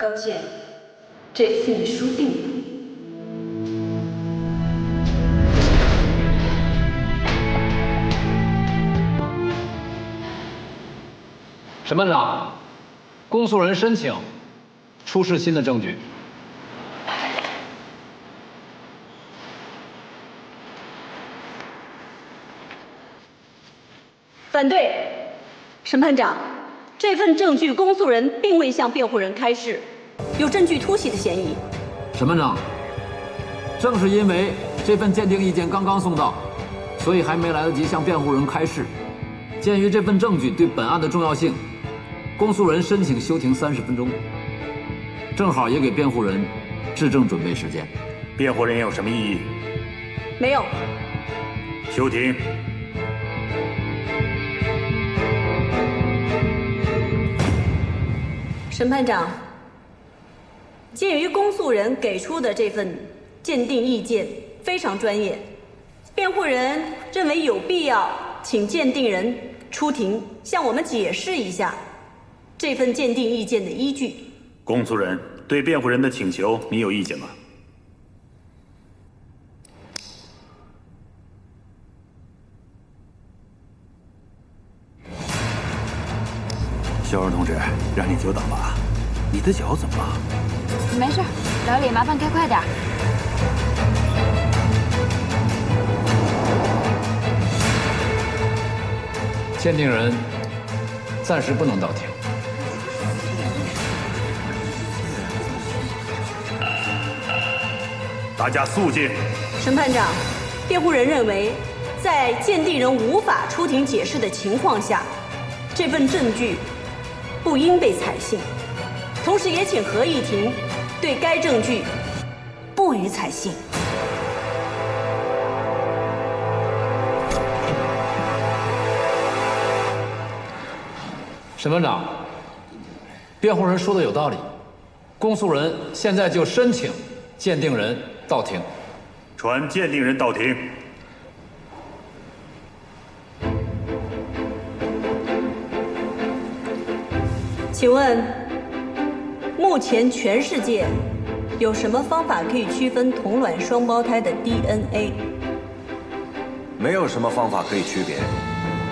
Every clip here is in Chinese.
高见，这次你输定了。审判长，公诉人申请出示新的证据。反对。审判长，这份证据公诉人并未向辩护人开示，有证据突袭的嫌疑。审判长，正是因为这份鉴定意见刚刚送到，所以还没来得及向辩护人开示。鉴于这份证据对本案的重要性，公诉人申请休庭30分钟，正好也给辩护人质证准备时间。辩护人有什么异议？没有。休庭。审判长，鉴于公诉人给出的这份鉴定意见非常专业，辩护人认为有必要请鉴定人出庭向我们解释一下这份鉴定意见的依据。公诉人对辩护人的请求，你有意见吗？肖荣同志，让你久等了。你的脚怎么了？没事，老李，麻烦开快点。鉴定人暂时不能到庭。大家肃静。审判长，辩护人认为，在鉴定人无法出庭解释的情况下，这份证据不应被采信，同时也请合议庭对该证据不予采信。审判长，辩护人说的有道理，公诉人现在就申请鉴定人到庭。传鉴定人到庭。请问，目前全世界有什么方法可以区分同卵双胞胎的 DNA？ 没有什么方法可以区别，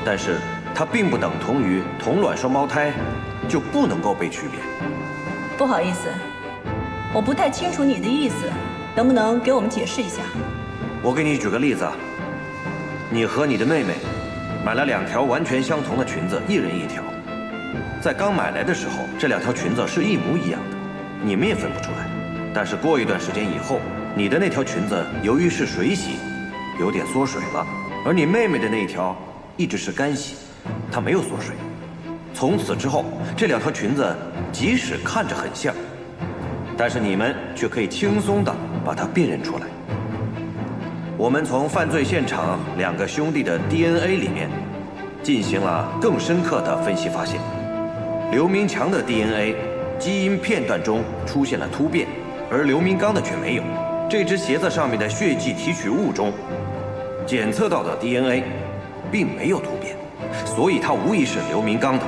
但是它并不等同于同卵双胞胎就不能够被区别。不好意思，我不太清楚你的意思，能不能给我们解释一下？我给你举个例子啊，你和你的妹妹买了2条完全相同的裙子，一人1条。在刚买来的时候，这2条裙子是一模一样的，你们也分不出来。但是过一段时间以后，你的那条裙子由于是水洗，有点缩水了，而你妹妹的那一条一直是干洗，它没有缩水。从此之后，这2条裙子即使看着很像，但是你们却可以轻松地把它辨认出来。我们从犯罪现场2个兄弟的 DNA 里面进行了更深刻的分析，发现刘明强的 DNA 基因片段中出现了突变，而刘明刚的却没有。这只鞋子上面的血迹提取物中检测到的 DNA 并没有突变，所以它无疑是刘明刚的。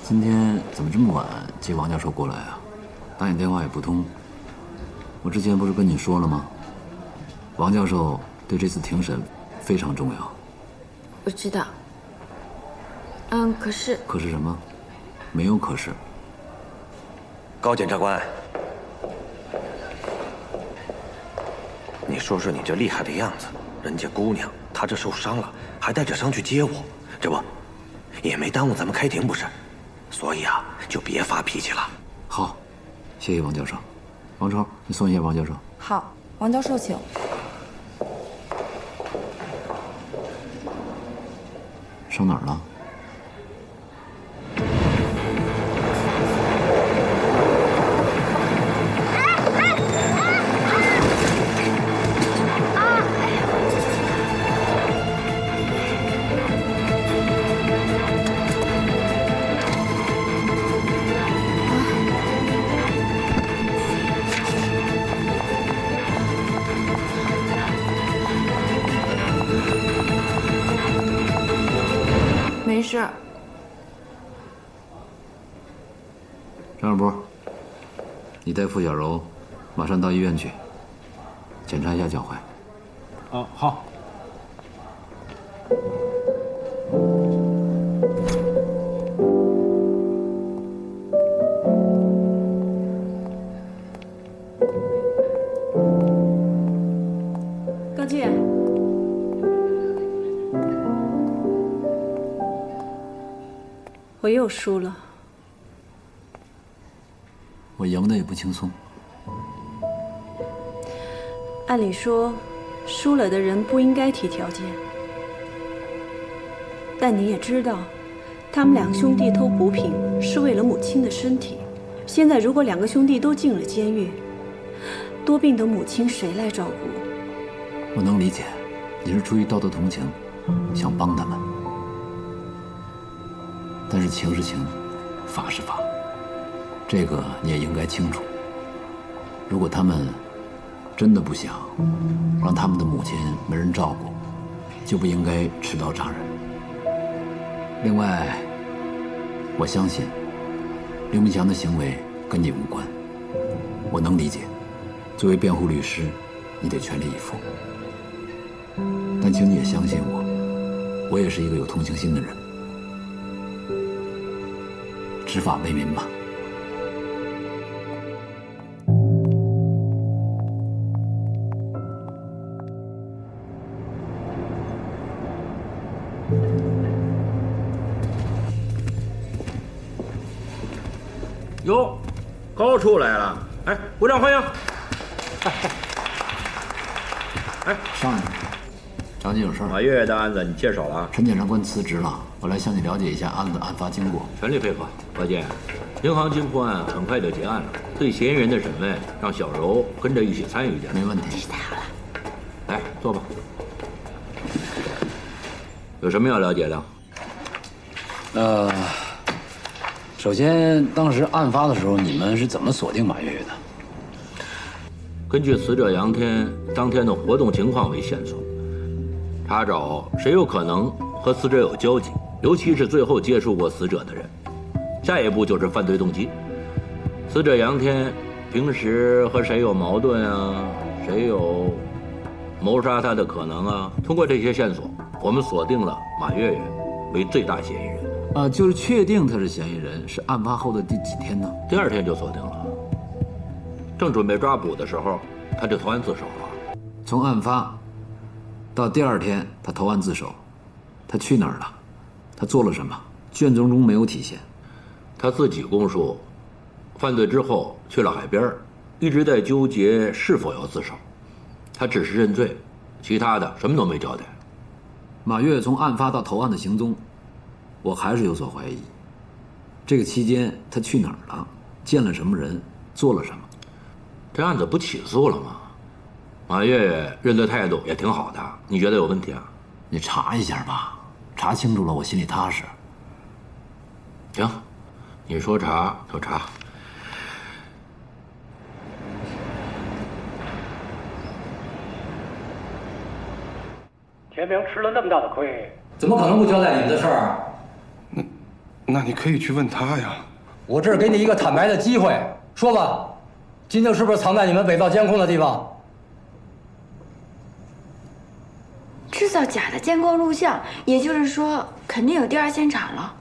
今天怎么这么晚接王教授过来啊？打你电话也不通。我之前不是跟你说了吗？王教授对这次庭审非常重要。我知道。可是。可是什么？没有可是。高检察官，你说说你这厉害的样子，人家姑娘她这受伤了，还带着伤去接我，这不也没耽误咱们开庭不是？所以啊，就别发脾气了。好，谢谢王教授。王超，你送一下王教授。好，王教授请。上哪儿了？啊！事。张小波，你带付小柔马上到医院去，检查一下脚踝。啊，好。高健，我又输了。我赢的也不轻松。按理说，输了的人不应该提条件，但你也知道，他们两个兄弟偷补品是为了母亲的身体。现在如果两个兄弟都进了监狱，多病的母亲谁来照顾？我能理解，你是出于道德同情，想帮他们。但是情是情，法是法，这个你也应该清楚。如果他们真的不想让他们的母亲没人照顾，就不应该持刀杀人。另外，我相信刘明强的行为跟你无关，我能理解。作为辩护律师，你得全力以赴。但请你也相信我，我也是一个有同情心的人。执法为民吧。哟，高处来了！哎，鼓掌欢迎！哎，上来，找你有事儿。马月月的案子你接手了？陈检察官辞职了，我来向你了解一下案子案发经过。全力配合。高健，银行金库案很快就结案了，对嫌疑人的审问让小柔跟着一起参与进来。没问题。真是太好了。来，坐吧。有什么要了解的？首先，当时案发的时候，你们是怎么锁定马月月的？根据死者杨天当天的活动情况为线索，查找谁有可能和死者有交集，尤其是最后接触过死者的人。下一步就是犯罪动机。死者杨天平时和谁有矛盾啊？谁有谋杀他的可能啊？通过这些线索，我们锁定了马月月为最大嫌疑人。就是确定他是嫌疑人，是案发后的第几天呢？第二天就锁定了。正准备抓捕的时候，他就投案自首了。从案发到第二天，他投案自首，他去哪儿了？他做了什么？卷宗中没有体现。他自己供述，犯罪之后去了海边，一直在纠结是否要自首。他只是认罪，其他的什么都没交代。马月从案发到投案的行踪，我还是有所怀疑。这个期间他去哪儿了？见了什么人？做了什么？这案子不起诉了吗？马月月认罪态度也挺好的，你觉得有问题啊？你查一下吧，查清楚了我心里踏实。行，你说查就查。田明吃了那么大的亏，怎么可能不交代你们的事儿啊？那你可以去问他呀。我这儿给你一个坦白的机会，说吧，金晶是不是藏在你们伪造监控的地方？制造假的监控录像，也就是说，肯定有第二现场了。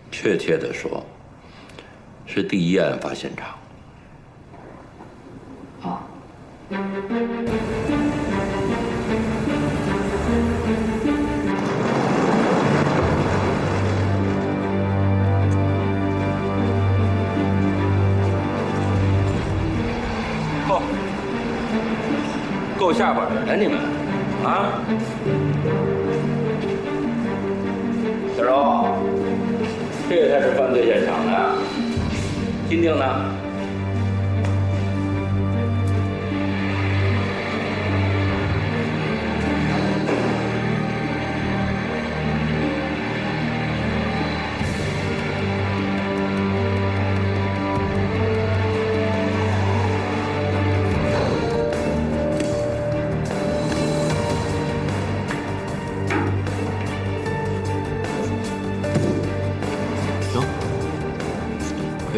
确切的说，是第一案发现场。哦。够下本的你们，啊！小柔，这才是犯罪现场呢。金定呢？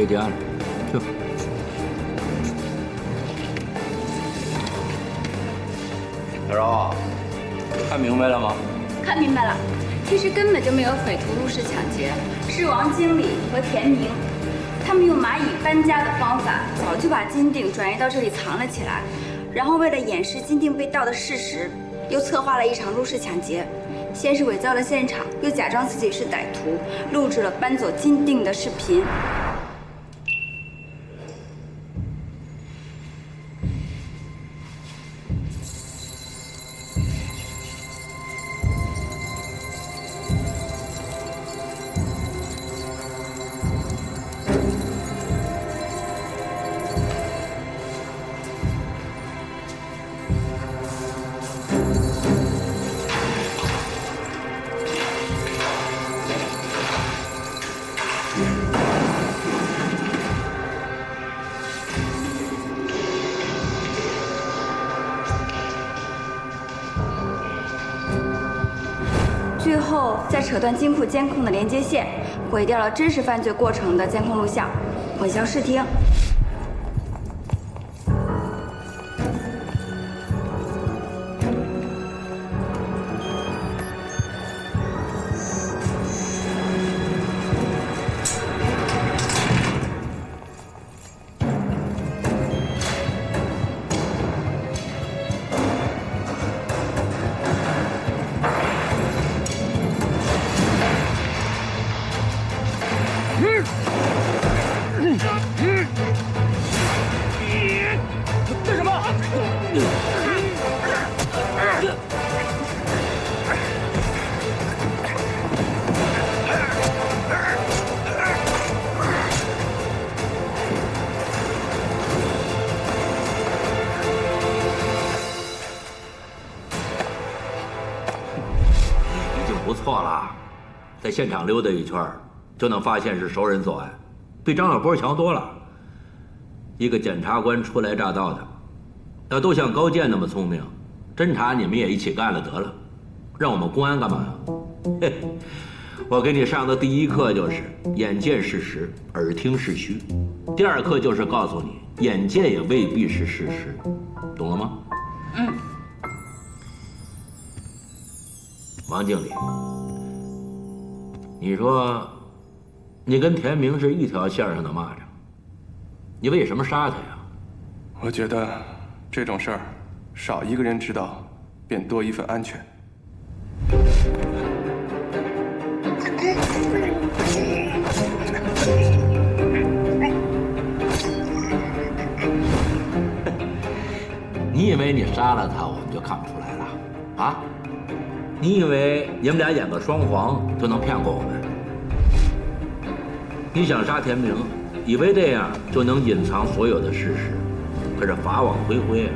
回家了，去。小柔，看明白了吗？看明白了，其实根本就没有匪徒入室抢劫，是王经理和田明，他们用蚂蚁搬家的方法，早就把金锭转移到这里藏了起来，然后为了掩饰金锭被盗的事实，又策划了一场入室抢劫。先是伪造了现场，又假装自己是歹徒，录制了搬走金锭的视频。最后再扯断金库监控的连接线，毁掉了真实犯罪过程的监控录像，混淆视听。干什么？已经不错了，在现场溜达一圈，就能发现是熟人作案，比张小波强多了。一个检察官初来乍到的，要都像高健那么聪明，侦查你们也一起干了得了，让我们公安干嘛呀？嘿，我给你上的第一课就是眼见是实，耳听是虚；第二课就是告诉你，眼见也未必是事实，懂了吗？嗯。王经理，你说你跟田明是一条线上的蚂蚱，你为什么杀他呀？我觉得这种事儿少一个人知道，便多一份安全。你以为你杀了他，我们就看不出来了啊？你以为你们俩演个双簧就能骗过我们？你想杀田明，以为这样就能隐藏所有的事实，可是法网恢恢啊！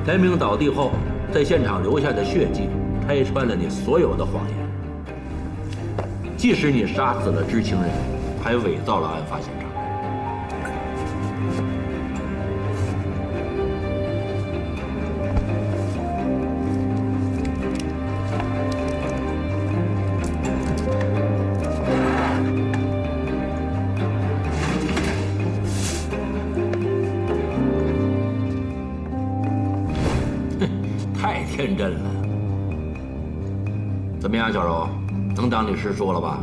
田明倒地后，在现场留下的血迹拆穿了你所有的谎言。即使你杀死了知情人，还伪造了案发现场。太天真了。怎么样，小柔，能当你师叔了吧？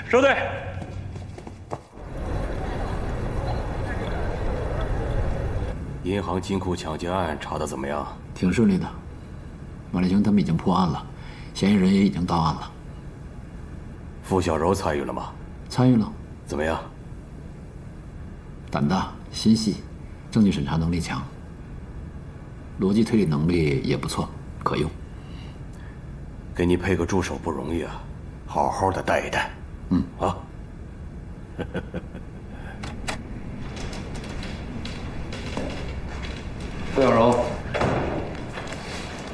收队。银行金库抢劫案查得怎么样？挺顺利的，马立雄他们已经破案了，嫌疑人也已经到案了。傅小柔参与了吗？参与了。怎么样？胆大心细，证据审查能力强，逻辑推理能力也不错，可用。给你配个助手不容易啊，好好的带一带。嗯啊。傅小柔，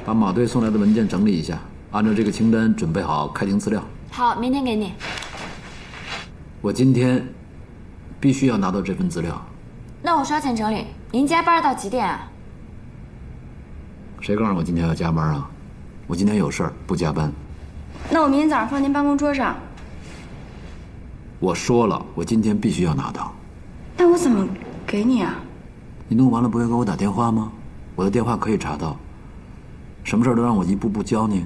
把马队送来的文件整理一下，按照这个清单准备好开庭资料。好，明天给你。我今天必须要拿到这份资料。那我稍前整理。您加班到几点啊？谁告诉我今天要加班啊？我今天有事儿，不加班。那我明天早上放您办公桌上，我说了，我今天必须要拿到。那我怎么给你啊？你弄完了不会给我打电话吗？我的电话可以查到。什么事都让我一步步教你。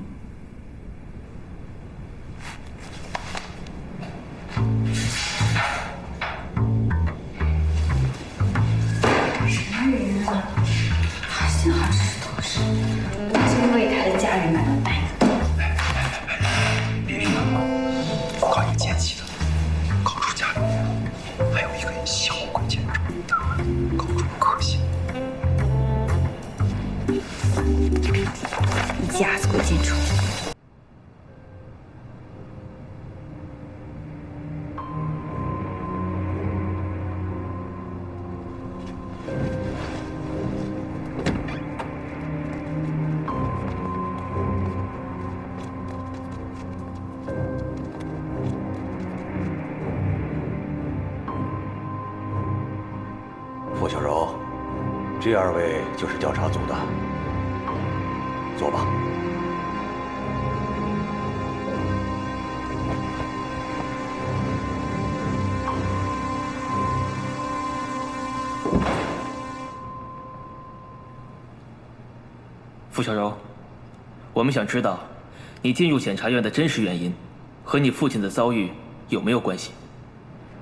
什么人啊？幸好这是同事，我真为他的家人感到担忧。别别我告你奸细的，搞出家里人，还有一个小鬼见证，搞出可信。一家子鬼见愁。傅小柔，这2位就是调查组的，坐吧。傅小柔，我们想知道，你进入检察院的真实原因，和你父亲的遭遇有没有关系？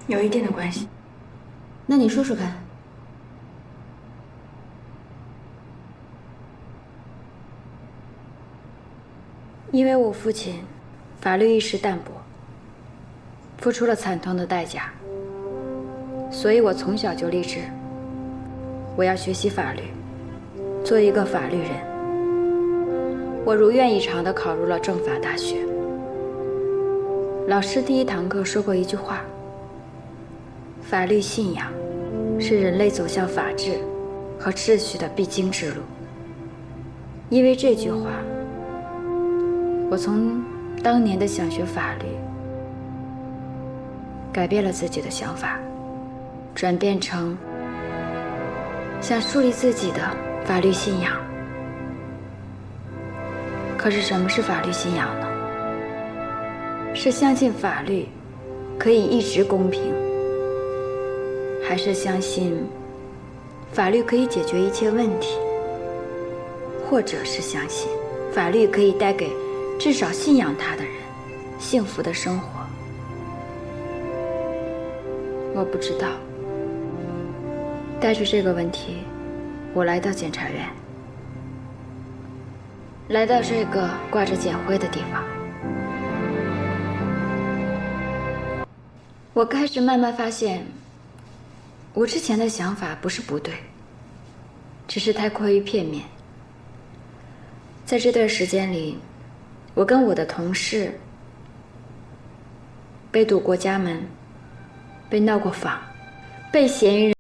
有一定的关系。那你说说看。因为我父亲法律意识淡薄，付出了惨痛的代价，所以我从小就立志，我要学习法律，做一个法律人。我如愿以偿地考入了政法大学。老师第1堂课说过一句话：法律信仰是人类走向法治和秩序的必经之路。因为这句话，我从当年的想学法律，改变了自己的想法，转变成想树立自己的法律信仰。可是什么是法律信仰呢？是相信法律可以一直公平，还是相信法律可以解决一切问题，或者是相信法律可以带给至少信仰他的人幸福的生活？我不知道。带着这个问题，我来到检察院，来到这个挂着检徽的地方。我开始慢慢发现，我之前的想法不是不对，只是太过于片面。在这段时间里，我跟我的同事被堵过家门，被闹过访，被嫌疑人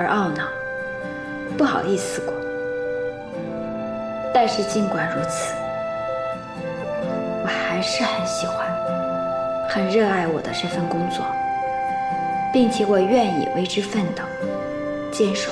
而懊恼，不好意思过。但是尽管如此，我还是很喜欢、很热爱我的这份工作，并且我愿意为之奋斗、坚守。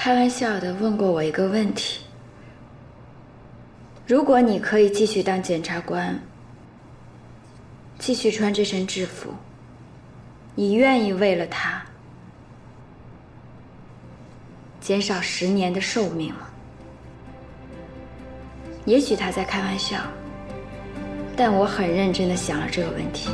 开玩笑的问过我一个问题：如果你可以继续当检察官，继续穿这身制服，你愿意为了他减少10年的寿命吗？也许他在开玩笑，但我很认真的想了这个问题。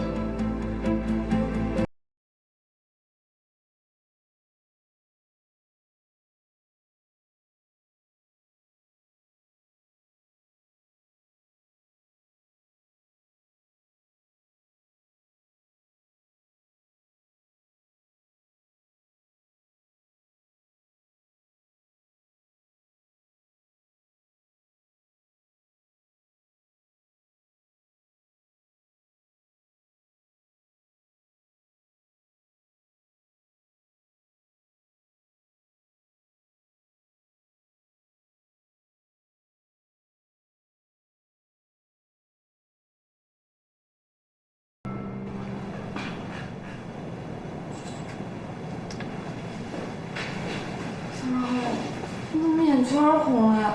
你怎么眼圈红了呀？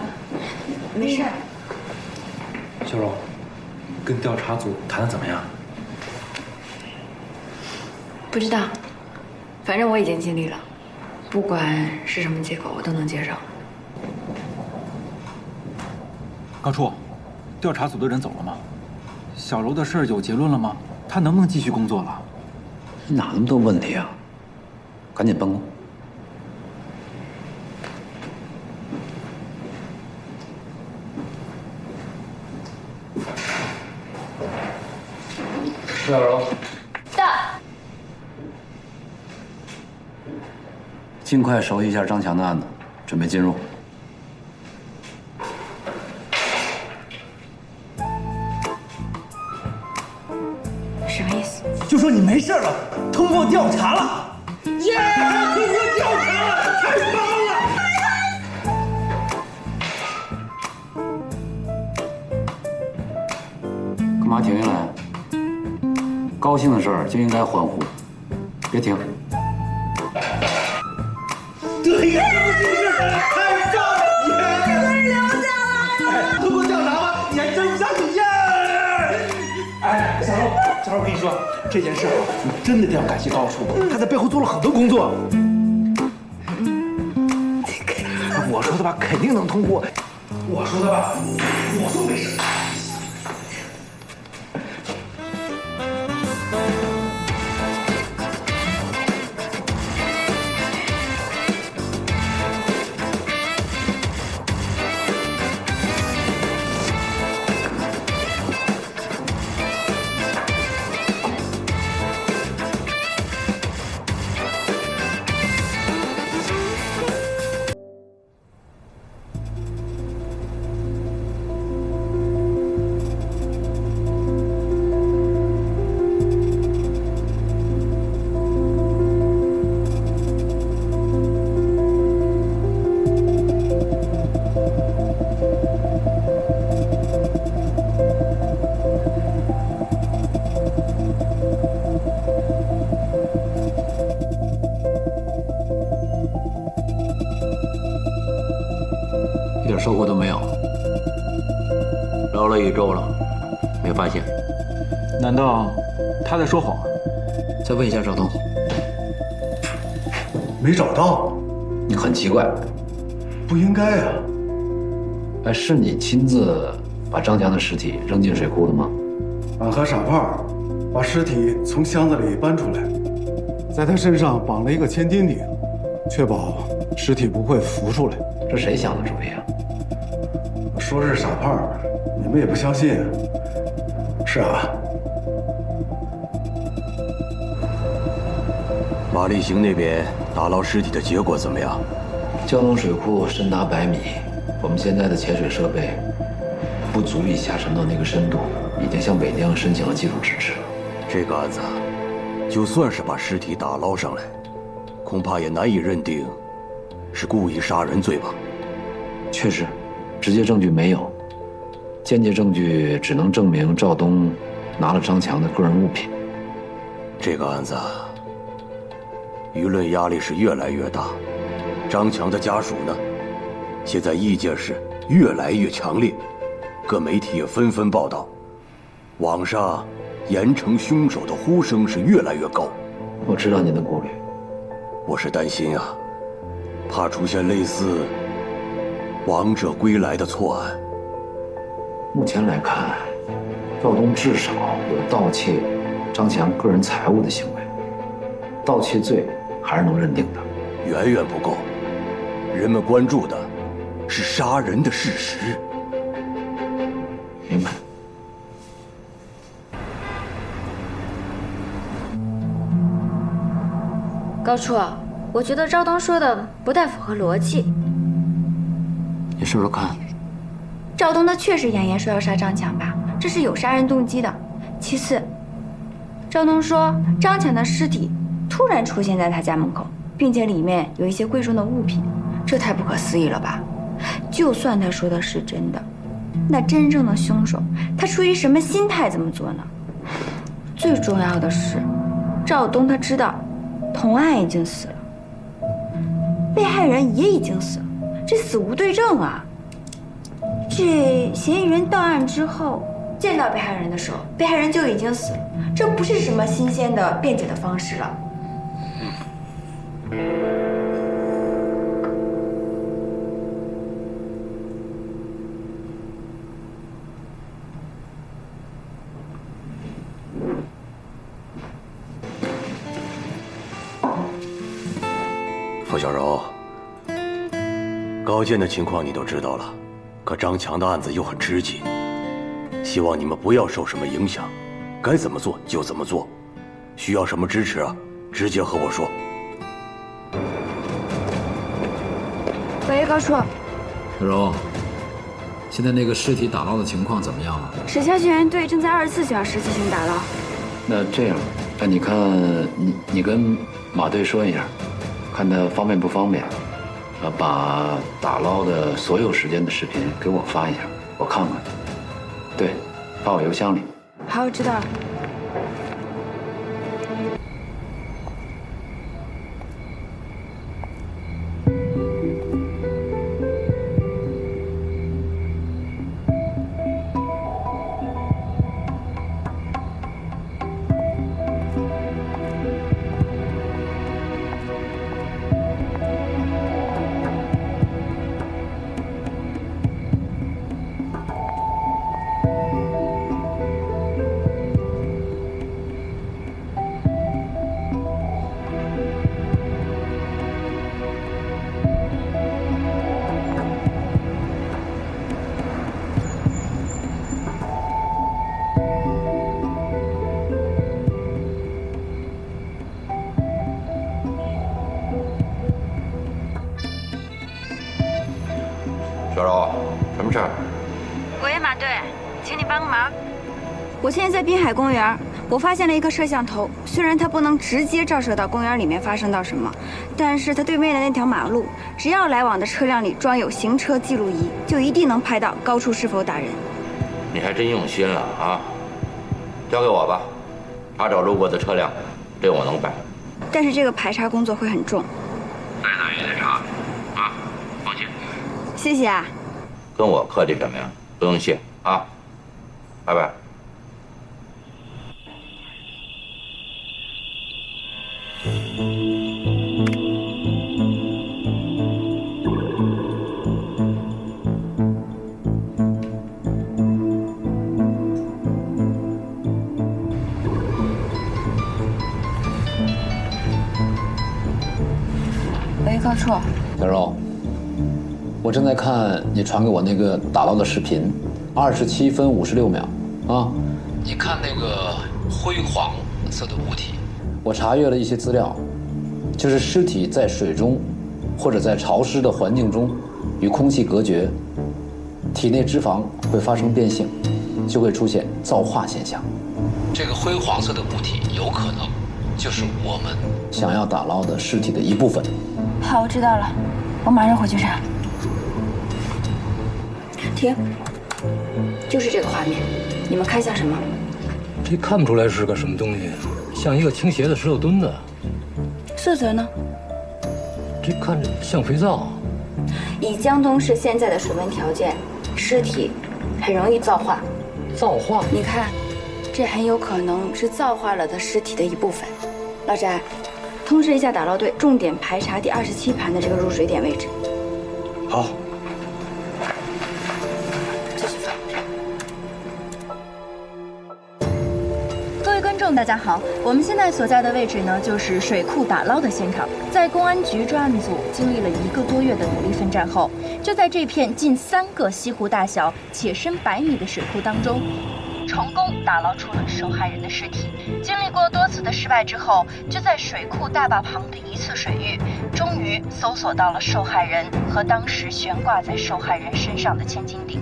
没事。小柔，跟调查组谈的怎么样？不知道，反正我已经尽力了，不管是什么结果，我都能接受。高处，调查组的人走了吗？小柔的事儿有结论了吗？他能不能继续工作了？哪那么多问题啊？赶紧办公。小柔，到。尽快熟悉一下张强的案子，准备进入。什么意思？就说你没事了，通过调查了。耶！通过调查了，太棒了！干嘛停下来？高兴的事儿就应该欢呼，别停。对呀，这不是太棒了！耶！留下来了！通过调查吗？你还真不相信耶！哎，小柔，我跟你说，这件事啊，你真的得要感谢高处，他在背后做了很多工作。我说的吧，肯定能通过。我说的吧，我说没事。一点收获都没有。捞了1周了，没发现。难道他在说谎？再问一下赵东。没找到？你很奇怪。不应该啊。哎，是你亲自把张强的尸体扔进水库的吗？俺和傻胖把尸体从箱子里搬出来，在他身上绑了一个铅钉钉，确保尸体不会浮出来。这谁想的主意啊？说是傻胖，你们也不相信。是啊。马立行那边打捞尸体的结果怎么样？胶东水库深达100米，我们现在的潜水设备不足以下沉到那个深度，已经向北江申请了技术支持。这个案子，就算是把尸体打捞上来，恐怕也难以认定是故意杀人罪吧？确实，直接证据没有，间接证据只能证明赵东拿了张强的个人物品。这个案子，舆论压力是越来越大，张强的家属呢，现在意见是越来越强烈，各媒体也纷纷报道，网上严惩凶手的呼声是越来越高。我知道您的顾虑，我是担心啊，怕出现类似亡者归来的错案。目前来看，赵东至少有盗窃张强个人财物的行为，盗窃罪还是能认定的。远远不够，人们关注的是杀人的事实。明白。高处，我觉得赵东说的不太符合逻辑。你说说看。赵东他确实扬言说要杀张强吧，这是有杀人动机的。其次，赵东说张强的尸体突然出现在他家门口，并且里面有一些贵重的物品，这太不可思议了吧？就算他说的是真的，那真正的凶手他出于什么心态这么做呢？最重要的是，赵东他知道童案已经死了，被害人也已经死了，这死无对证啊！这嫌疑人到案之后见到被害人的时候，被害人就已经死了，这不是什么新鲜的辩解的方式了。傅小柔，高健的情况你都知道了，可张强的案子又很吃紧，希望你们不要受什么影响，该怎么做就怎么做，需要什么支持啊，直接和我说。喂，高处。小柔，现在那个尸体打捞的情况怎么样了？水下救援队正在24小时进行打捞。那这样，你看你跟马队说一下，看他方便不方便，把打捞的所有时间的视频给我发一下，我看看。对，发我邮箱里。好，我知道了。小柔，什么事儿？喂，马队，请你帮个忙。我现在在滨海公园，我发现了一个摄像头，虽然它不能直接照射到公园里面发生到什么，但是它对面的那条马路，只要来往的车辆里装有行车记录仪，就一定能拍到高处是否打人。你还真用心了啊！交给我吧，查找路过的车辆，这我能办。但是这个排查工作会很重。再难也得查，啊，放心。谢谢啊。跟我客气什么呀？不用谢啊，拜拜。喂，高处。小柔，我正在看你传给我那个打捞的视频，27分56秒，啊，你看那个灰黄色的物体，我查阅了一些资料，就是尸体在水中或者在潮湿的环境中与空气隔绝，体内脂肪会发生变性，就会出现皂化现象。这个灰黄色的物体有可能就是我们想要打捞的尸体的一部分。好，我知道了，我马上回去查。停，就是这个画面，你们看像什么？这看不出来是个什么东西，像一个倾斜的石头墩子。色泽呢？这看着像肥皂。以江东市现在的水温条件，尸体很容易皂化。皂化？你看，这很有可能是皂化了的尸体的一部分。老翟，通知一下打捞队，重点排查第27盘的这个入水点位置。好。继续放。各位观众，大家好，我们现在所在的位置呢，就是水库打捞的现场。在公安局专案组经历了1个多月的努力奋战后，就在这片近3个西湖大小且深100米的水库当中，成功打捞出了受害人的尸体。经历过多次的失败之后，就在水库大坝旁的一次水域，终于搜索到了受害人和当时悬挂在受害人身上的千斤顶。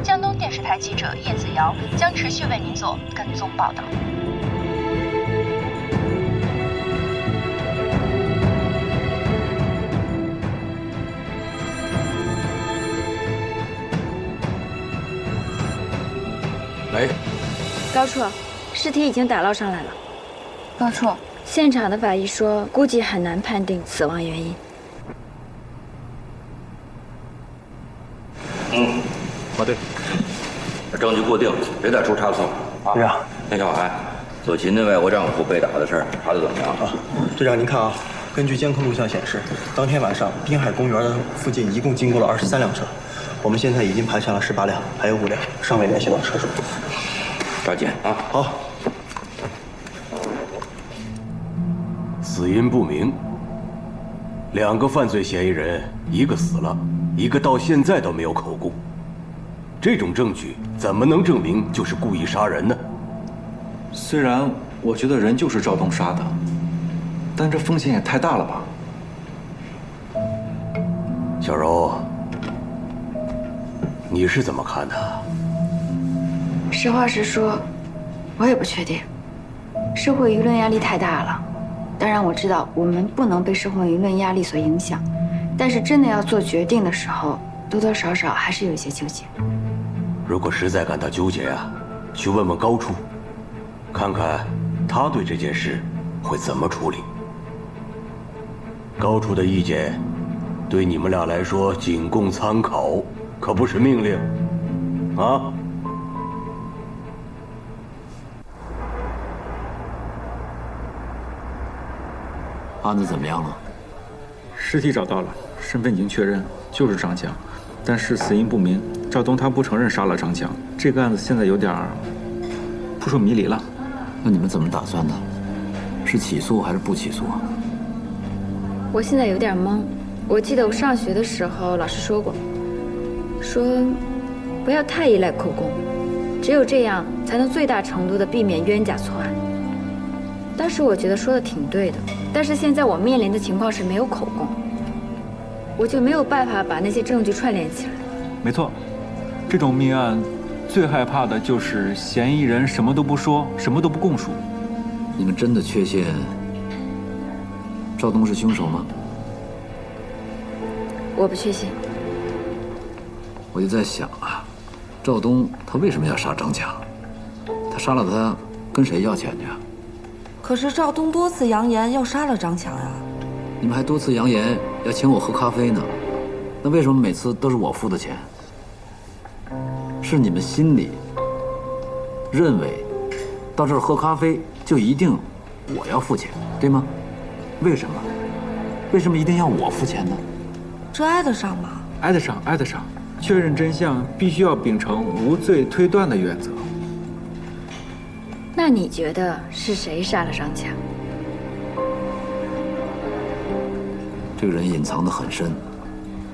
江东电视台记者叶子瑶将持续为您做跟踪报道。喂，高处，尸体已经打捞上来了。高处，现场的法医说，估计很难判定死亡原因。对，证据固定，别再出差错。队长，田小海，左秦的外国丈夫被打的事儿查得怎么样？队长，您看啊，根据监控录像显示，当天晚上滨海公园的附近一共经过了23辆车，我们现在已经排查了18辆，还有5辆尚未联系到车主。抓紧啊！好。死因不明，2个犯罪嫌疑人，一个死了，一个到现在都没有口供。这种证据怎么能证明就是故意杀人呢？虽然我觉得人就是赵东杀的，但这风险也太大了吧？小柔，你是怎么看的？实话实说，我也不确定。社会舆论压力太大了，当然我知道我们不能被社会舆论压力所影响，但是真的要做决定的时候，多多少少还是有一些纠结。如果实在感到纠结啊，去问问高处，看看他对这件事会怎么处理。高处的意见对你们俩来说仅供参考，可不是命令啊。案子怎么样了？尸体找到了，身份已经确认，就是张强，但是死因不明。赵东他不承认杀了张强，这个案子现在有点扑朔迷离了。那你们怎么打算的？是起诉还是不起诉啊？我现在有点懵。我记得我上学的时候老师说过，说不要太依赖口供，只有这样才能最大程度的避免冤假错案。当时我觉得说的挺对的，但是现在我面临的情况是没有口供，我就没有办法把那些证据串联起来。没错，这种命案最害怕的就是嫌疑人什么都不说，什么都不供述。你们真的确信赵东是凶手吗？我不确信。我就在想啊，赵东他为什么要杀张强？他杀了他，跟谁要钱去啊？可是赵东多次扬言要杀了张强呀。你们还多次扬言要请我喝咖啡呢，那为什么每次都是我付的钱？是你们心里认为到这儿喝咖啡就一定我要付钱，对吗？为什么？为什么一定要我付钱呢？这挨得上吗？挨得上，挨得上。确认真相必须要秉承无罪推断的原则。那你觉得是谁杀了张强？这个人隐藏得很深，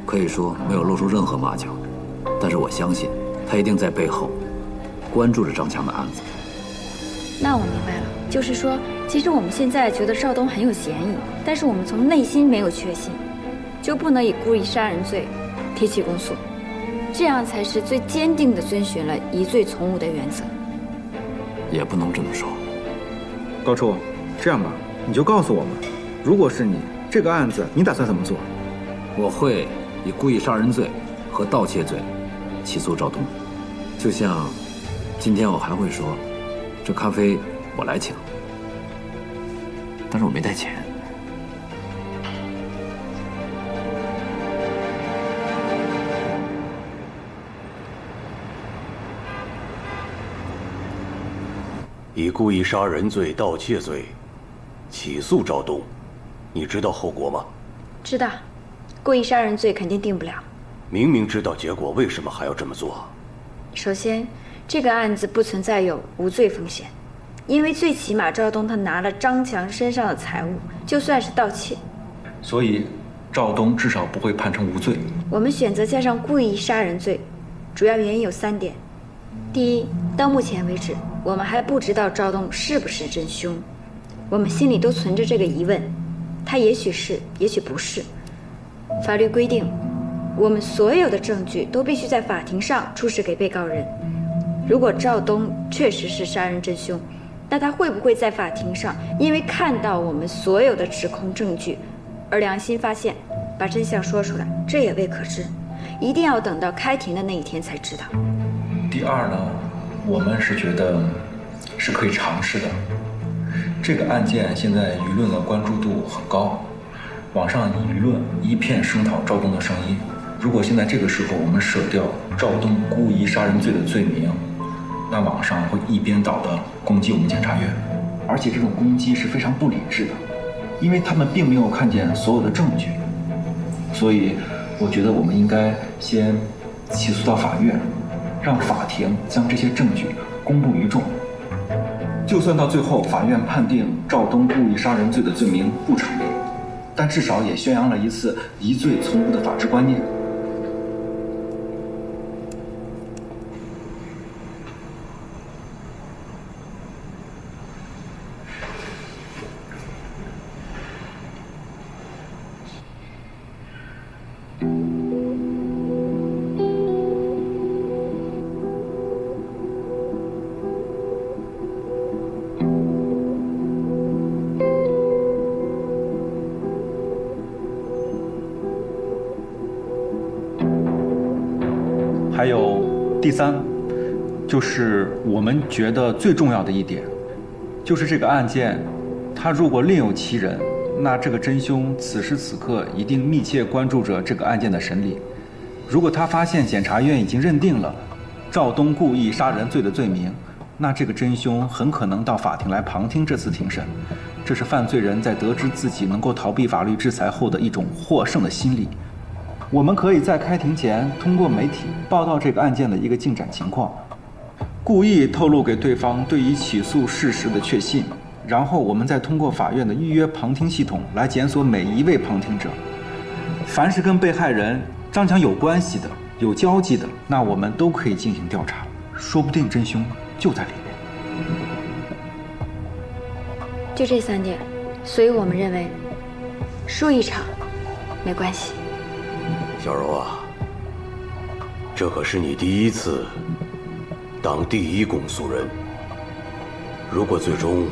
可以说没有露出任何马脚，但是我相信他一定在背后关注着张强的案子。那我明白了，就是说，其实我们现在觉得赵东很有嫌疑，但是我们从内心没有确信，就不能以故意杀人罪提起公诉，这样才是最坚定地遵循了疑罪从无的原则。也不能这么说。高处，这样吧，你就告诉我们，如果是你，这个案子你打算怎么做？我会以故意杀人罪和盗窃罪起诉赵东，就像今天我还会说，这咖啡我来请，但是我没带钱。以故意杀人罪、盗窃罪起诉赵东，你知道后果吗？知道，故意杀人罪肯定定不了。明明知道结果，为什么还要这么做？首先，这个案子不存在有无罪风险，因为最起码赵东他拿了张强身上的财物，就算是盗窃，所以赵东至少不会判成无罪。我们选择加上故意杀人罪，主要原因有3点。第一，到目前为止，我们还不知道赵东是不是真凶，我们心里都存着这个疑问，他也许是，也许不是。法律规定，我们所有的证据都必须在法庭上出示给被告人。如果赵东确实是杀人真凶，那他会不会在法庭上因为看到我们所有的指控证据而良心发现，把真相说出来？这也未可知，一定要等到开庭的那一天才知道。第二呢，我们是觉得是可以尝试的。这个案件现在舆论的关注度很高，网上舆论一片声讨赵东的声音。如果现在这个时候我们舍掉赵东故意杀人罪的罪名，那网上会一边倒的攻击我们检察院，而且这种攻击是非常不理智的，因为他们并没有看见所有的证据。所以我觉得我们应该先起诉到法院，让法庭将这些证据公布于众。就算到最后法院判定赵东故意杀人罪的罪名不成立，但至少也宣扬了一次疑罪从无的法治观念。还有第三，就是我们觉得最重要的一点，就是这个案件，他如果另有其人，那这个真凶此时此刻一定密切关注着这个案件的审理。如果他发现检察院已经认定了赵东故意杀人罪的罪名，那这个真凶很可能到法庭来旁听这次庭审。这是犯罪人在得知自己能够逃避法律制裁后的一种获胜的心理。我们可以在开庭前通过媒体报道这个案件的一个进展情况，故意透露给对方对于起诉事实的确信，然后我们再通过法院的预约旁听系统来检索每一位旁听者。凡是跟被害人张强有关系的、有交集的，那我们都可以进行调查，说不定真凶就在里面。就这3点，所以我们认为输一场没关系。小柔啊，这可是你第一次当第一公诉人。如果最终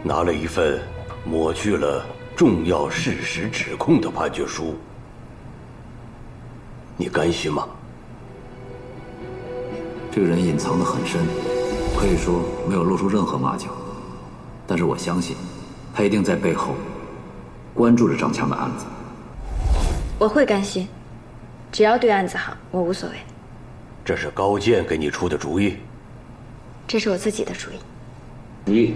拿了一份抹去了重要事实指控的判决书，你甘心吗？这个人隐藏得很深，可以说没有露出任何马脚，但是我相信他一定在背后关注着张强的案子。我会甘心，只要对案子好，我无所谓。这是高健给你出的主意？这是我自己的主意。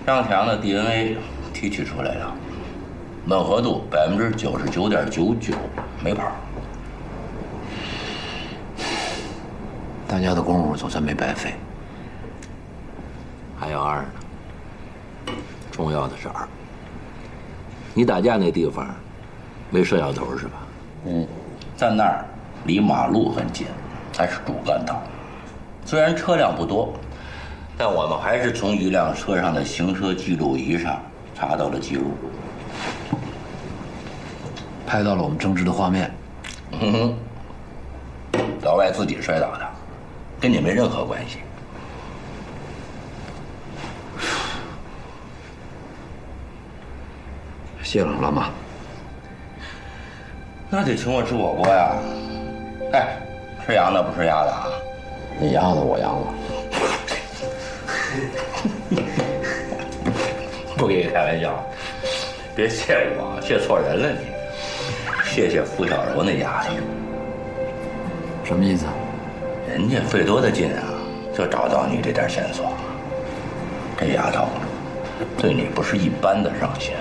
张强的 DNA 提取出来了，吻合度99.99%，没跑。大家的功夫总算没白费。还有2呢，重要的是2。你打架那地方没摄像头是吧？在那儿离马路很近，还是主干道。虽然车辆不多，但我们还是从一辆车上的行车记录仪上查到了记录，拍到了我们争执的画面。老外自己摔倒的，跟你没任何关系。谢了，老马。那得请我吃火锅呀！哎，吃羊的不吃鸭的啊？你鸭子我羊了。不跟你开玩笑，别谢我，谢错人了你。谢谢付小柔那丫头。什么意思？人家费多大劲啊，就找到你这点线索。这丫头对你不是一般的上心。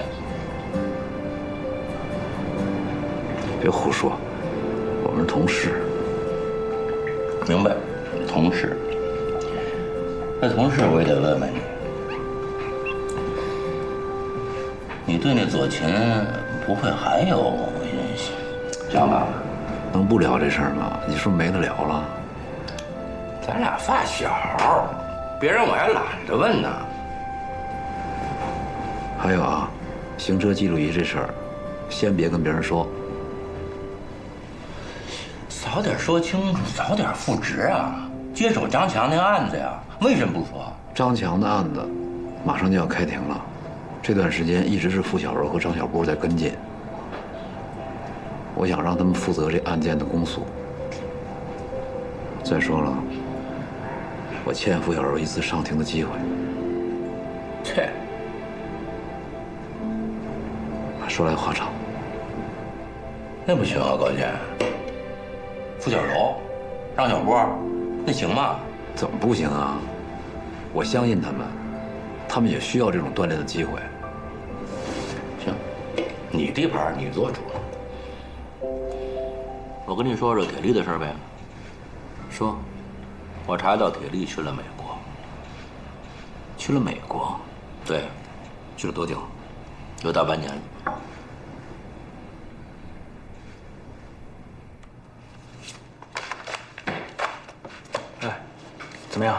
别胡说，我们是同事。明白，同事。那同事我也得问问你，你对那左琴不会还有印象？张爸爸，能不聊这事儿吗？你是不是没得聊了？咱俩发小，别人我还懒得问呢。还有啊，行车记录仪这事儿，先别跟别人说。早点说清楚，早点复职啊！接手张强那案子呀，为什么不说？张强的案子马上就要开庭了，这段时间一直是付小柔和张小波在跟进。我想让他们负责这案件的公诉。再说了，我欠付小柔一次上庭的机会。切，说来话长。那不行啊，高健。付小柔、张小波，那行吗？怎么不行啊？我相信他们，他们也需要这种锻炼的机会。行，你地盘你做主。我跟你说说铁力的事呗。说，我查到铁力去了美国。去了美国？对。去了多久？有大半年。怎么样？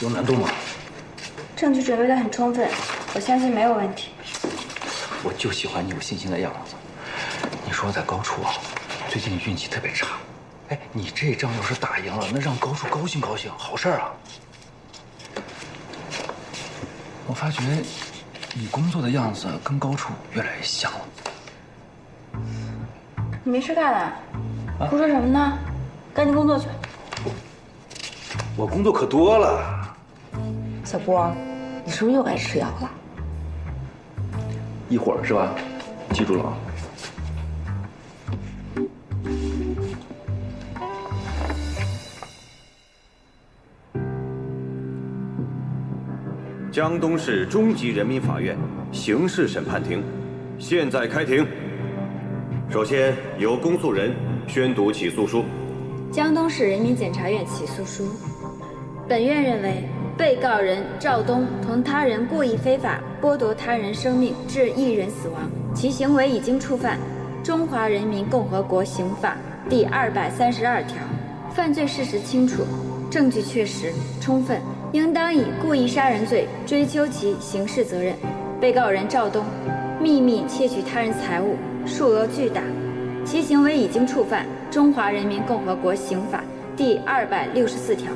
有难度吗？证据准备得很充分，我相信没有问题。我就喜欢你有信心的样子。你说在高处啊，最近运气特别差。哎，你这仗要是打赢了，那让高处高兴高兴，好事啊！我发觉你工作的样子跟高处越来越像了。你没事干了？胡说什么呢？赶紧工作去。我工作可多了。小波，你是不是又该吃药了？一会儿是吧？记住了啊。江东市中级人民法院刑事审判庭，现在开庭。首先由公诉人宣读起诉书。江东市人民检察院起诉书。本院认为，被告人赵东同他人故意非法剥夺他人生命致一人死亡，其行为已经触犯《中华人民共和国刑法》第232条，犯罪事实清楚，证据确实充分，应当以故意杀人罪追究其刑事责任。被告人赵东秘密窃取他人财物，数额巨大，其行为已经触犯《中华人民共和国刑法》第264条，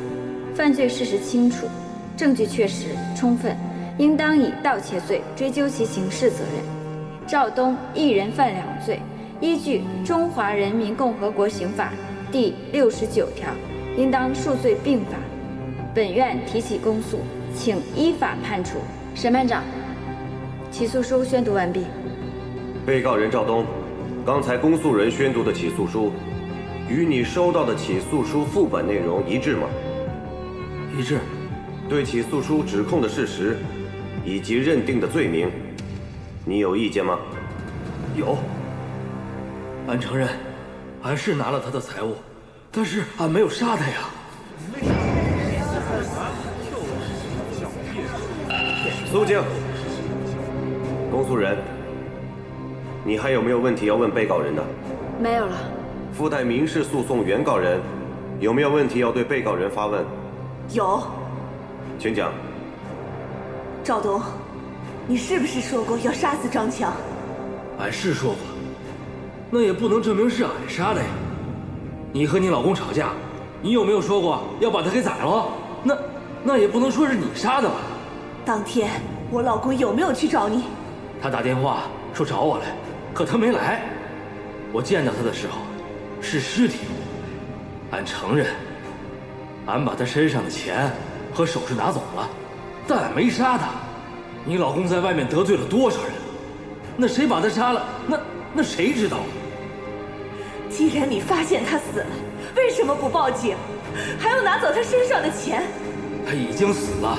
犯罪事实清楚，证据确实充分，应当以盗窃罪追究其刑事责任。赵东一人犯两罪，依据《中华人民共和国刑法》第69条，应当数罪并罚。本院提起公诉，请依法判处。审判长，起诉书宣读完毕。被告人赵东，刚才公诉人宣读的起诉书，与你收到的起诉书副本内容一致吗？一致。对起诉书指控的事实以及认定的罪名，你有意见吗？有。俺承认，俺是拿了他的财物，但是俺没有杀他呀。肃静。公诉人，你还有没有问题要问被告人的？没有了。附带民事诉讼原告人，有没有问题要对被告人发问？有。请讲。赵东，你是不是说过要杀死张强？俺是说过，那也不能证明是俺杀的呀。你和你老公吵架，你有没有说过要把他给宰了？那也不能说是你杀的吧？当天我老公有没有去找你？他打电话说找我来，可他没来。我见到他的时候是尸体。俺承认，俺把他身上的钱和首饰拿走了，但俺没杀他。你老公在外面得罪了多少人？那谁把他杀了？那谁知道？既然你发现他死了，为什么不报警，还要拿走他身上的钱？他已经死了，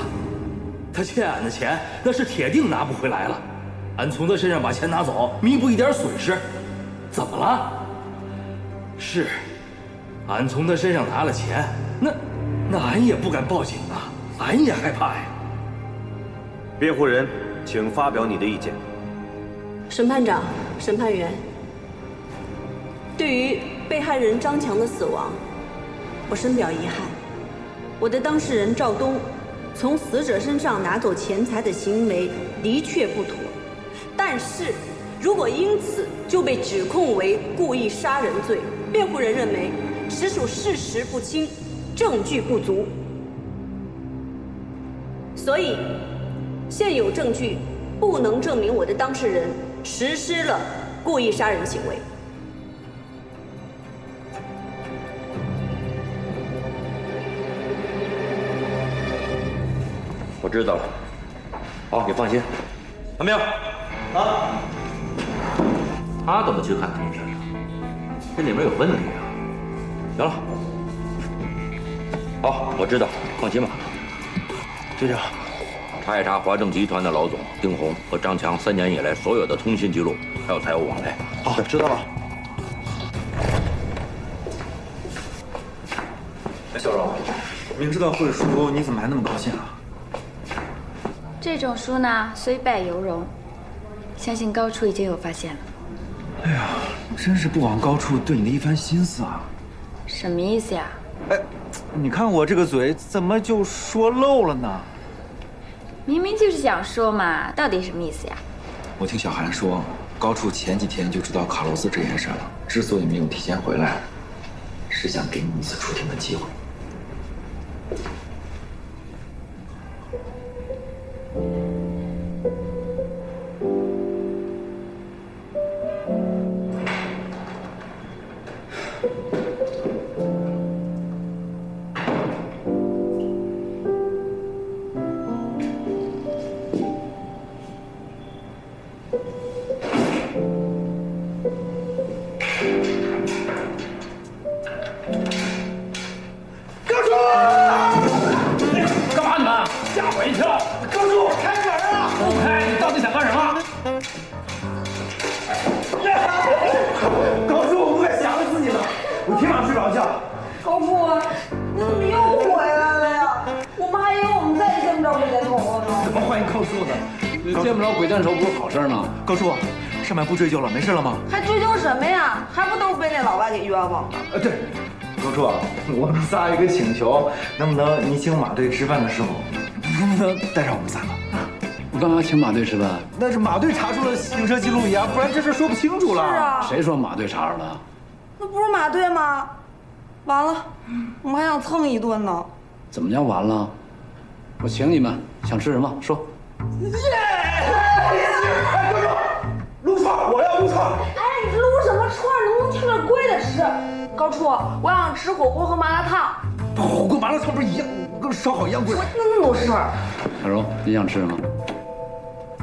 他欠俺的钱，那是铁定拿不回来了。俺从他身上把钱拿走，弥补一点损失，怎么了？是，俺从他身上拿了钱，那俺也不敢报警啊，俺也害怕呀。辩护人，请发表你的意见。审判长、审判员，对于被害人张强的死亡，我深表遗憾。我的当事人赵东从死者身上拿走钱财的行为的确不妥，但是如果因此就被指控为故意杀人罪，辩护人认为实属事实不清，证据不足，所以现有证据不能证明我的当事人实施了故意杀人行为。我知道了。好，你放心。唐明，啊，他怎么去看他们身上？这里面有问题啊！行了，好，我知道，放心吧。队长，查一查华正集团的老总丁红和张强3年以来所有的通信记录，还有财务往来。好，知道了。哎，小荣，明知道会输，你怎么还那么高兴啊？这种书呢，虽败犹荣，相信高处已经有发现了。哎呀，真是不枉高处对你的一番心思啊！什么意思呀？哎，你看我这个嘴怎么就说漏了呢？明明就是想说嘛，到底什么意思呀？我听小韩说，高处前几天就知道卡洛斯这件事了，之所以没有提前回来，是想给你一次出庭的机会。上面不追究了，没事了吗？还追究什么呀？还不都被那老外给冤枉了？对，高处，我们仨有一个请求，能不能你请马队吃饭的时候，能不能带上我们3个？我干嘛请马队吃饭？那是马队查出了行车记录仪啊，不然这事说不清楚了。是啊，谁说马队查着了？那不是马队吗？完了，我们还想蹭一顿呢。怎么叫完了？我请你们，想吃什么说。撸串，我要撸串。哎，你撸什么串？能不能挑点贵的吃？高处，我想吃火锅和麻辣烫。火锅麻辣烫不是一样，跟烧烤一样贵？那么多事儿。小荣，你想吃什么？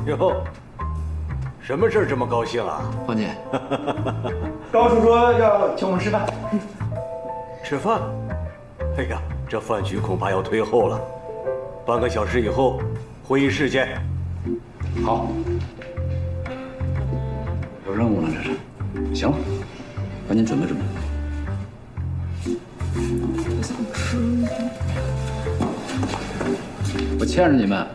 哟，什么事儿这么高兴啊？欢姐，高处说要请我们吃饭。吃饭？哎呀，这饭局恐怕要推后了，半个小时以后，会议室见。好。有任务了，这是。行了，赶紧准备准备。我想吃。我欠着你们。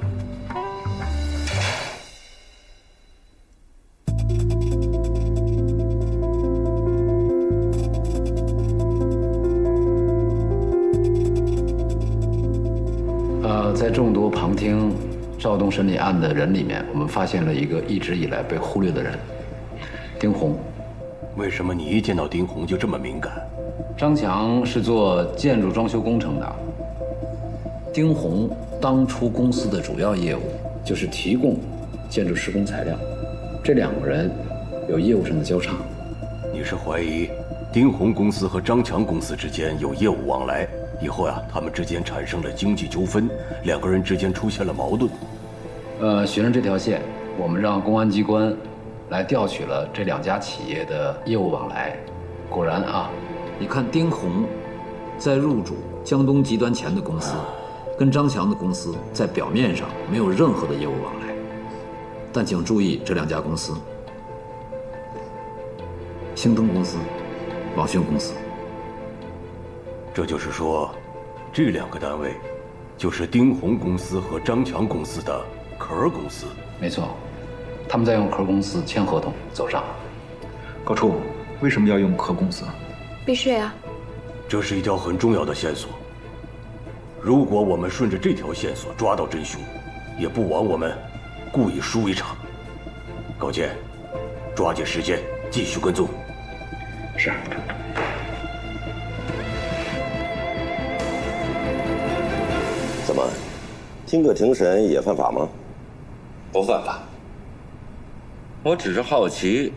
在众多旁听赵东审理案的人里面，我们发现了一个一直以来被忽略的人。丁红，为什么你一见到丁红就这么敏感？张强是做建筑装修工程的，丁红当初公司的主要业务就是提供建筑施工材料，这2个人有业务上的交叉。你是怀疑丁红公司和张强公司之间有业务往来，以后呀，他们之间产生了经济纠纷，2个人之间出现了矛盾。循着这条线，我们让公安机关来调取了这2家企业的业务往来。果然啊，你看丁红在入主江东集团前的公司，跟张强的公司在表面上没有任何的业务往来，但请注意这2家公司：星登公司、网讯公司。这就是说，这2个单位就是丁红公司和张强公司的壳公司。没错，他们在用壳公司签合同走账。高处，为什么要用壳公司？避税啊！这是一条很重要的线索。如果我们顺着这条线索抓到真凶，也不枉我们故意输一场。高健，抓紧时间继续跟踪。是。怎么，经个庭审也犯法吗？不犯法。我只是好奇，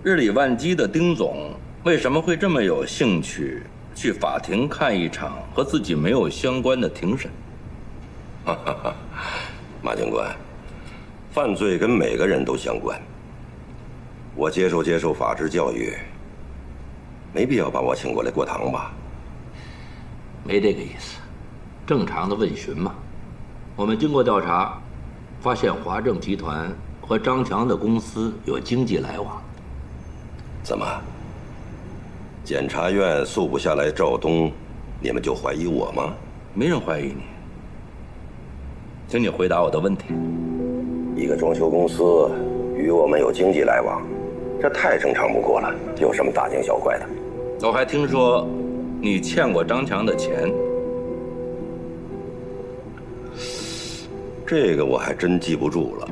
日理万机的丁总为什么会这么有兴趣去法庭看一场和自己没有相关的庭审？马警官，犯罪跟每个人都相关。我接受法治教育，没必要把我请过来过堂吧？没这个意思，正常的问询嘛。我们经过调查，发现华正集团和张强的公司有经济来往。怎么？检察院诉不下来赵东，你们就怀疑我吗？没人怀疑你，请你回答我的问题。一个装修公司与我们有经济来往，这太正常不过了，有什么大惊小怪的？我还听说你欠过张强的钱，这个我还真记不住了。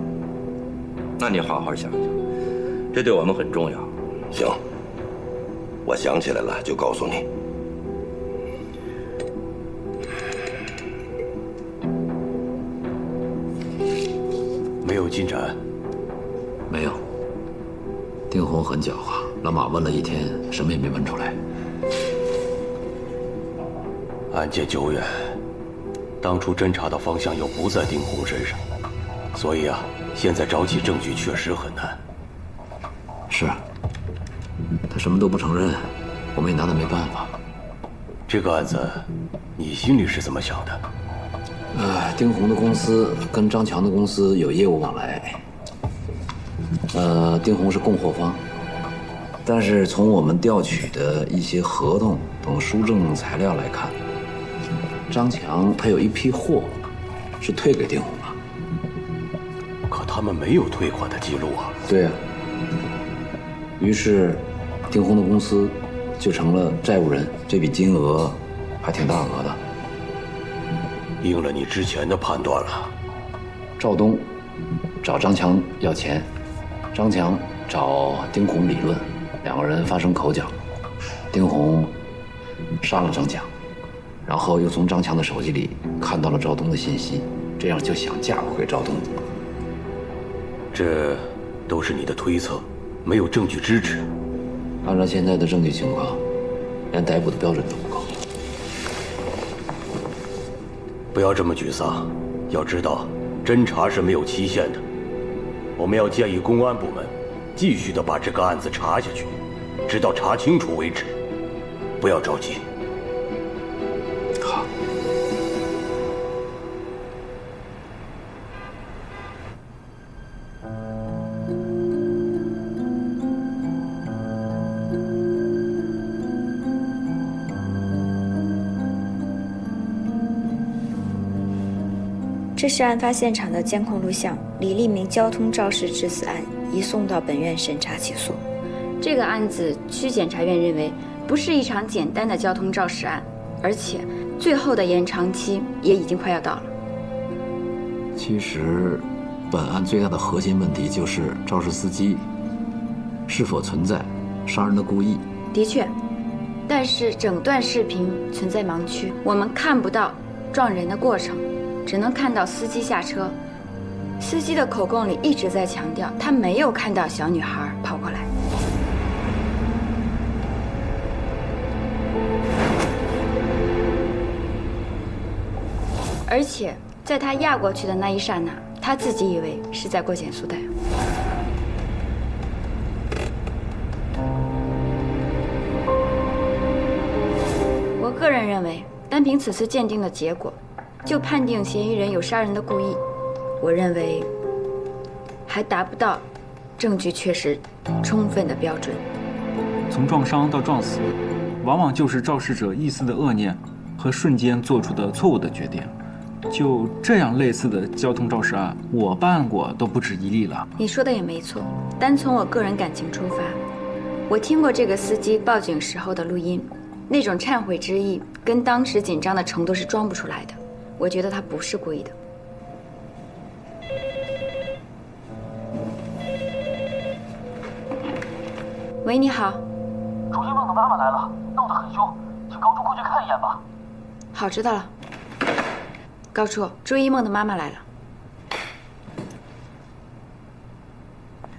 那你好好想想，这对我们很重要。行，我想起来了就告诉你。没有进展？没有。丁红很狡猾，老马问了一天，什么也没问出来。案件久远，当初侦查的方向又不在丁红身上，所以现在找起证据确实很难。是，他什么都不承认，我们也拿他没办法。这个案子，你心里是怎么想的？丁红的公司跟张强的公司有业务往来。丁红是供货方，但是从我们调取的一些合同等书证材料来看，张强他有一批货是退给丁红的。可他们没有退款的记录啊。对啊。于是，丁红的公司就成了债务人，这笔金额还挺大额的。应了你之前的判断了。赵东找张强要钱，张强找丁红理论，两个人发生口角，丁红杀了张强，然后又从张强的手机里看到了赵东的信息，这样就想嫁祸给赵东。这都是你的推测，没有证据支持。按照现在的证据情况，连逮捕的标准都不够。不要这么沮丧，要知道，侦查是没有期限的。我们要建议公安部门继续的把这个案子查下去，直到查清楚为止。不要着急。好。这是案发现场的监控录像，李立明交通肇事致死案移送到本院审查起诉。这个案子，区检察院认为不是一场简单的交通肇事案，而且最后的延长期也已经快要到了。其实，本案最大的核心问题就是肇事司机是否存在杀人的故意。的确，但是整段视频存在盲区，我们看不到撞人的过程。只能看到司机下车，司机的口供里一直在强调他没有看到小女孩跑过来。而且在他压过去的那一刹那，他自己以为是在过减速带。我个人认为，单凭此次鉴定的结果，就判定嫌疑人有杀人的故意，我认为还达不到证据确实充分的标准。从撞伤到撞死，往往就是肇事者一丝的恶念和瞬间做出的错误的决定。就这样类似的交通肇事案，我办过都不止一例了。你说的也没错，单从我个人感情出发，我听过这个司机报警时候的录音，那种忏悔之意跟当时紧张的程度是装不出来的。我觉得他不是故意的。喂，你好。朱一梦的妈妈来了，闹得很凶，请高处过去看一眼吧。好，知道了。高处，朱一梦的妈妈来了。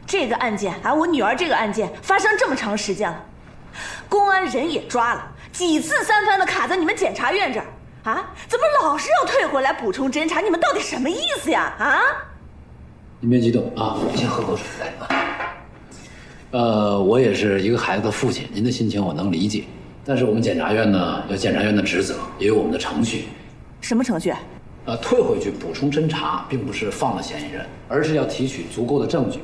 这个案件啊，我女儿这个案件发生这么长时间了，公安人也抓了，几次三番的卡在你们检察院这儿啊，怎么老是要退回来补充侦查？你们到底什么意思呀？啊！您别激动啊，我先喝口水来。我也是一个孩子的父亲，您的心情我能理解。但是我们检察院呢，有检察院的职责，也有我们的程序。什么程序？退回去补充侦查，并不是放了嫌疑人，而是要提取足够的证据，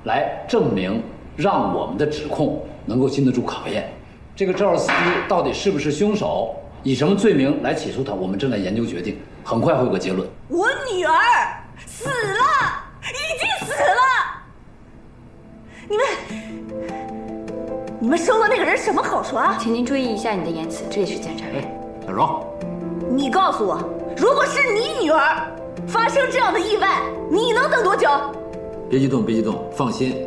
来证明让我们的指控能够经得住考验。这个肇事司机到底是不是凶手，以什么罪名来起诉他，我们正在研究决定，很快会有个结论。我女儿死了，已经死了。你们收了那个人什么好处啊？请您注意一下你的言辞，这里是检察院。小荣，你告诉我，如果是你女儿发生这样的意外，你能等多久？别激动，别激动，放心，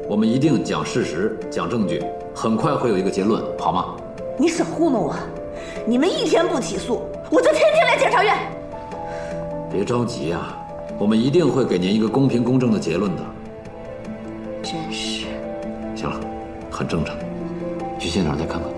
我们一定讲事实，讲证据，很快会有一个结论，好吗？你少糊弄我！你们一天不起诉，我就天天来检察院。别着急啊，我们一定会给您一个公平公正的结论的。真是。行了，很正常，去现场再看看。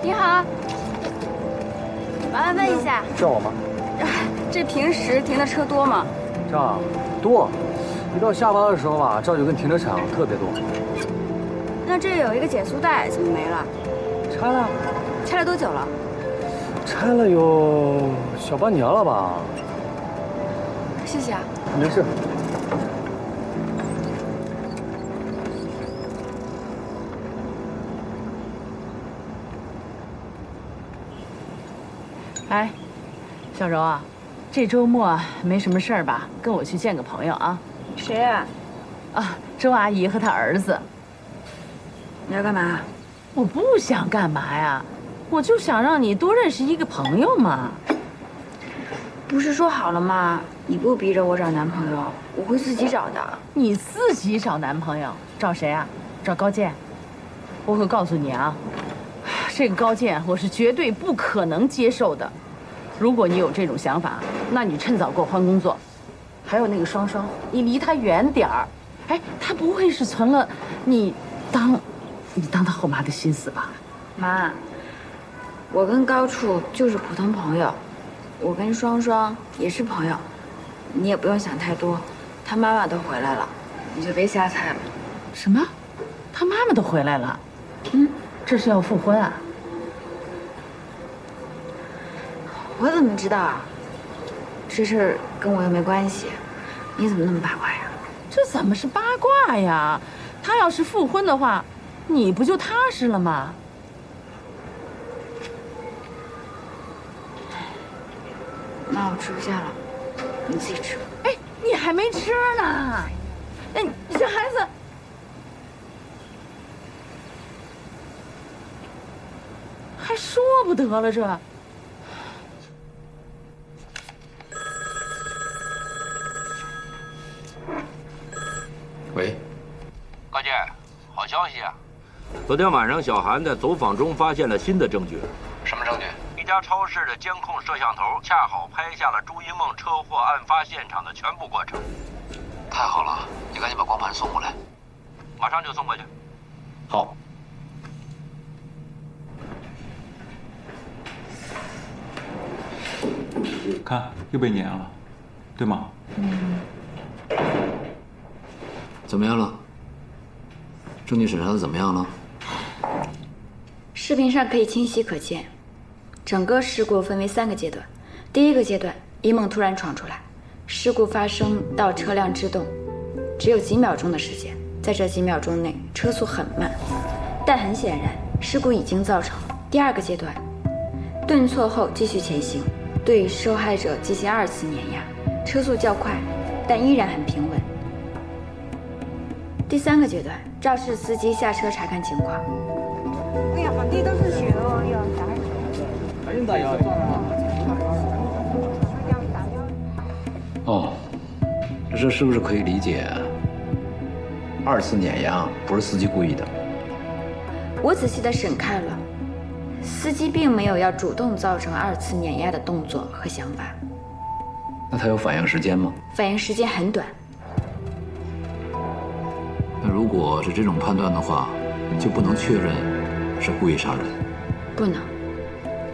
你好，麻烦问一下，叫我吗？这平时停的车多吗？这儿多，一到下班的时候吧，这儿就跟停车场特别多。那这有一个减速带，怎么没了？拆了。拆了多久了？拆了有小半年了吧。谢谢啊。没事。哎，小柔啊，这周末没什么事儿吧？跟我去见个朋友啊。谁呀？啊，周阿姨和她儿子。你要干嘛？我不想干嘛呀，我就想让你多认识一个朋友嘛。不是说好了吗？你不逼着我找男朋友，我会自己找的。你自己找男朋友？找谁啊？找高健？我可告诉你啊，这个高健我是绝对不可能接受的。如果你有这种想法，那你趁早给我换工作。还有那个双双，你离他远点儿。哎，他不会是存了你当他后妈的心思吧？妈，我跟高处就是普通朋友，我跟双双也是朋友，你也不用想太多。他妈妈都回来了，你就别瞎猜了。什么？他妈妈都回来了？这是要复婚啊？我怎么知道啊？这事儿跟我又没关系，你怎么那么八卦呀？这怎么是八卦呀？他要是复婚的话，你不就踏实了吗？那我吃不下了，你自己吃。哎，你还没吃呢。哎，你这孩子，还说不得了这。喂，高健，好消息啊！昨天晚上，小韩在走访中发现了新的证据。什么证据？一一家超市的监控摄像头恰好拍下了朱一梦车祸案发现场的全部过程。太好了，你赶紧把光盘送过来。马上就送过去。好。看，又被撵了，对吗？怎么样了？证据审查的怎么样了？视频上可以清晰可见，整个事故分为3个阶段。第一个阶段，一梦突然闯出来，事故发生到车辆制动，只有几秒钟的时间。在这几秒钟内，车速很慢，但很显然，事故已经造成。第二个阶段，顿挫后继续前行，对受害者进行2次碾压，车速较快，但依然很平稳。第3个阶段，肇事司机下车查看情况。哎呀，满地都是血哦！哎呀，哦，这是不是可以理解？2次碾压不是司机故意的。我仔细的审看了，司机并没有要主动造成2次碾压的动作和想法。那他有反应时间吗？反应时间很短。那如果是这种判断的话，就不能确认是故意杀人。不能，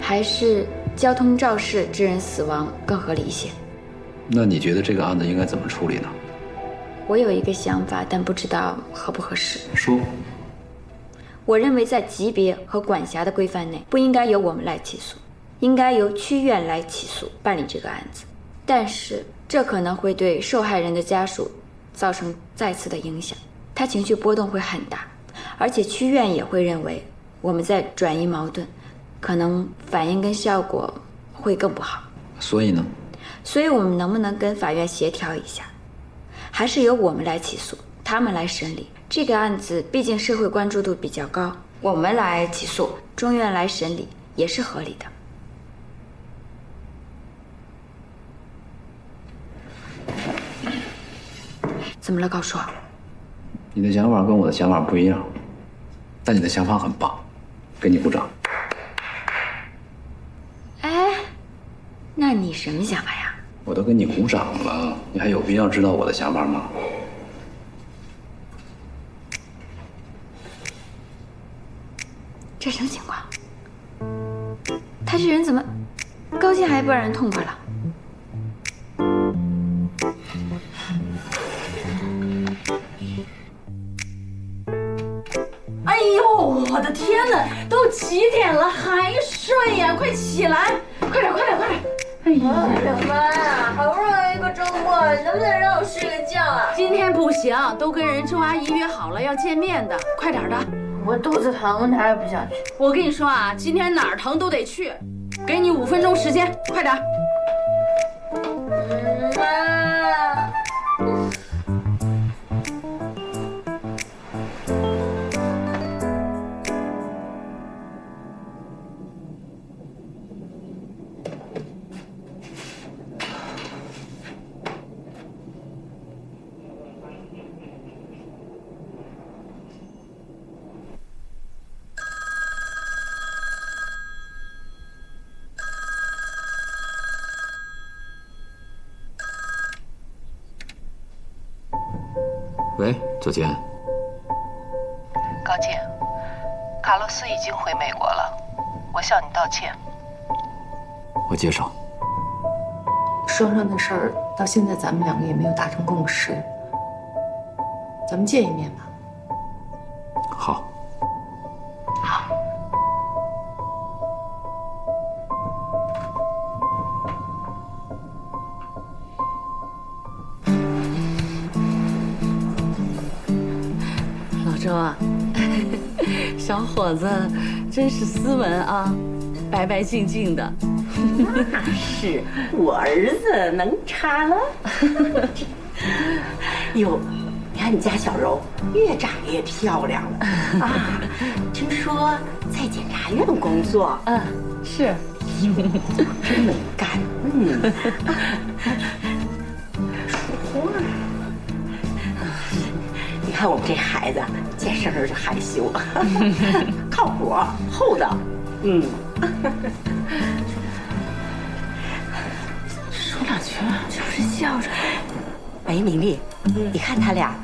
还是交通肇事致人死亡更合理一些。那你觉得这个案子应该怎么处理呢？我有一个想法，但不知道合不合适。说。我认为在级别和管辖的规范内，不应该由我们来起诉，应该由区院来起诉办理这个案子。但是这可能会对受害人的家属造成再次的影响，他情绪波动会很大，而且区院也会认为我们在转移矛盾，可能反应跟效果会更不好。所以呢？所以我们能不能跟法院协调一下，还是由我们来起诉，他们来审理这个案子？毕竟社会关注度比较高，我们来起诉，中院来审理也是合理的。怎么了，高叔？你的想法跟我的想法不一样，但你的想法很棒，给你鼓掌。哎，那你什么想法呀？我都给你鼓掌了，你还有必要知道我的想法吗？这什么情况？他这人怎么高兴还不让人痛快了？哎呦，我的天哪，都几点了还睡呀？快起来，快点，快点，快点！哎呀，妈，好不容易一个周末，能不能让我睡个觉啊？今天不行，都跟人周阿姨约好了要见面的，快点的。我肚子疼，哪儿也不想去。我跟你说啊，今天哪儿疼都得去，给你5分钟时间，快点。妈。喂，左健。高健，卡洛斯已经回美国了，我向你道歉。我介绍。双双的事儿到现在咱们2个也没有达成共识，咱们见一面吧。好。好。周啊，小伙子真是斯文啊，白白净净的。那是，我儿子能差了。哟，你看你家小柔越长越漂亮了啊！听说在检察院工作。嗯，是。真能干。嗯。你看我们这孩子见事儿就害羞，靠谱厚道。嗯。这不是笑着？哎，明丽，你看他俩，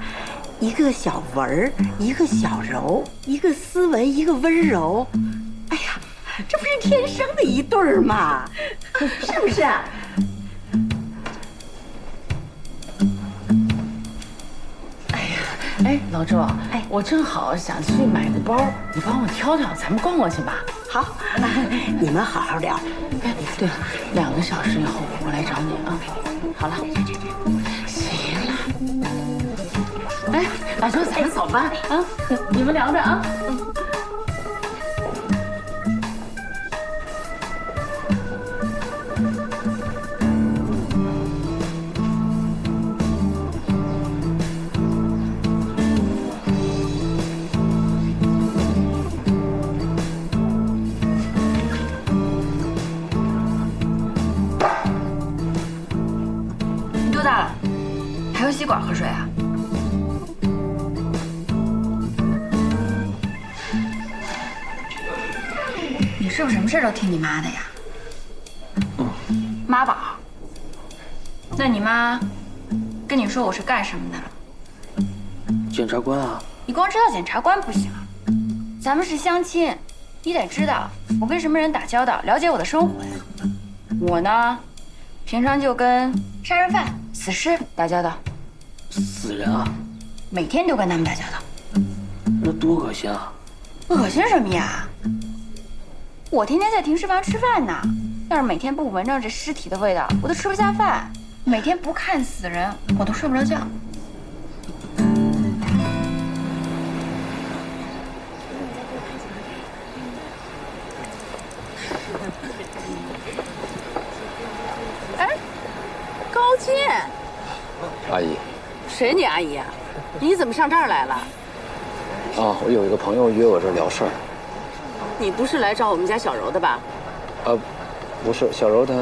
一个小文儿，一个小柔，一个斯文，一个温柔。哎呀，这不是天生的一对儿吗？是不是？哎，老周，哎，我正好想去买个包，你帮我挑挑，咱们逛逛去吧。好，你们好好聊。哎，对了，2个小时以后我来找你啊。好了，行了。哎，老周，咱们走吧啊，你们聊着啊。有吸管喝水啊？你是不是什么事都听你妈的呀？妈宝。那你妈跟你说我是干什么的了？检察官啊。你光知道检察官不行，咱们是相亲，你得知道我跟什么人打交道，了解我的生活呀。我呢，平常就跟杀人犯、死尸打交道。死人啊？每天都跟他们打交道。那多恶心啊！恶心什么呀？我天天在停尸房吃饭呢，要是每天不闻着这尸体的味道，我都吃不下饭。每天不看死人，我都睡不着觉。哎，高健，阿姨。谁你阿姨啊？你怎么上这儿来了？啊，我有一个朋友约我这儿聊事儿。你不是来找我们家小柔的吧？不是，小柔她……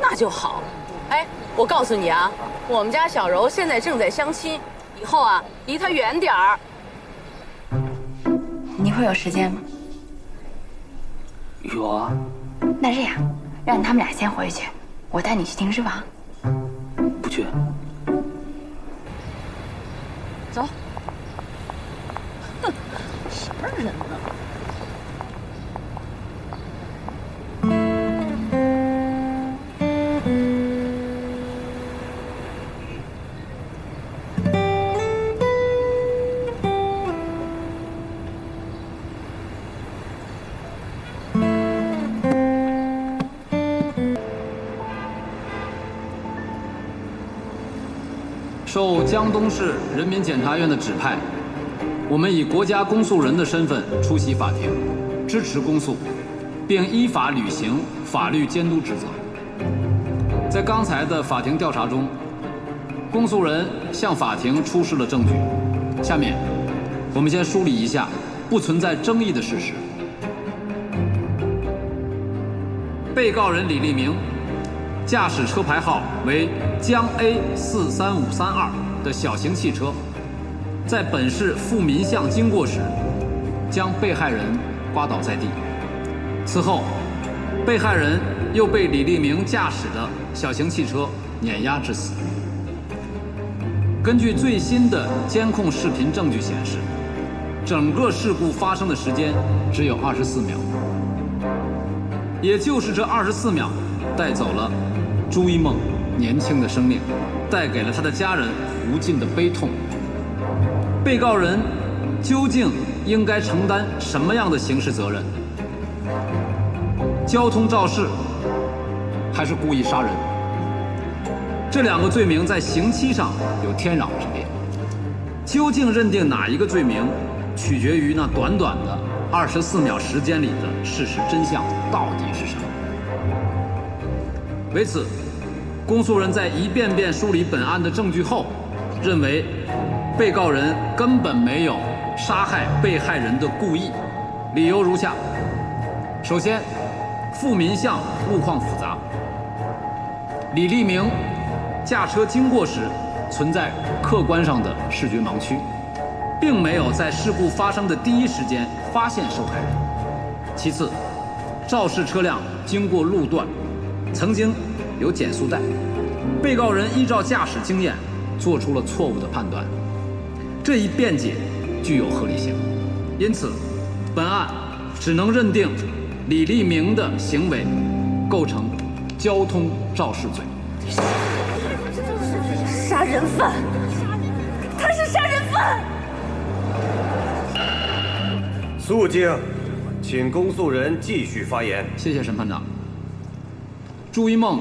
那就好。哎，我告诉你啊，我们家小柔现在正在相亲，以后啊离她远点儿。你会有时间吗？有啊。那这样，让他们俩先回去，我带你去停尸房。不去。走。哼，什么人呢？受江东市人民检察院的指派，我们以国家公诉人的身份出席法庭，支持公诉，并依法履行法律监督职责。在刚才的法庭调查中，公诉人向法庭出示了证据。下面，我们先梳理一下不存在争议的事实。被告人李立明驾驶车牌号为江 A43532的小型汽车，在本市富民巷经过时，将被害人刮倒在地。此后，被害人又被李立明驾驶的小型汽车碾压致死。根据最新的监控视频证据显示，整个事故发生的时间只有24秒，也就是这24秒，带走了朱一梦年轻的生命，带给了他的家人无尽的悲痛。被告人究竟应该承担什么样的刑事责任？交通肇事还是故意杀人？这两个罪名在刑期上有天壤之别。究竟认定哪一个罪名，取决于那短短的24秒时间里的事实真相到底是什么。为此，公诉人在一遍遍梳理本案的证据后，认为被告人根本没有杀害被害人的故意。理由如下：首先，富民巷路况复杂，李立明驾车经过时存在客观上的视觉盲区，并没有在事故发生的第一时间发现受害人。其次，肇事车辆经过路段曾经有减速带，被告人依照驾驶经验做出了错误的判断，这一辩解具有合理性，因此，本案只能认定李立明的行为构成交通肇事罪。杀人犯，他是杀人犯。肃静，请公诉人继续发言。谢谢审判长。朱一梦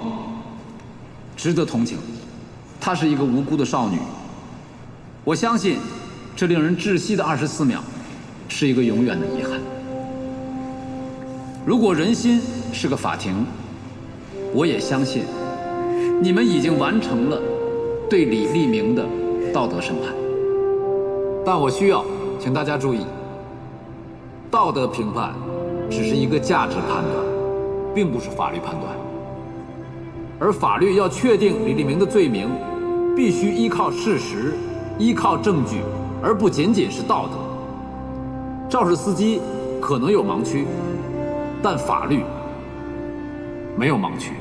值得同情，她是一个无辜的少女。我相信，这令人窒息的24秒，是一个永远的遗憾。如果人心是个法庭，我也相信，你们已经完成了对李立明的道德审判。但我需要请大家注意，道德评判只是一个价值判断，并不是法律判断。而法律要确定李立明的罪名，必须依靠事实，依靠证据，而不仅仅是道德。肇事司机可能有盲区，但法律没有盲区。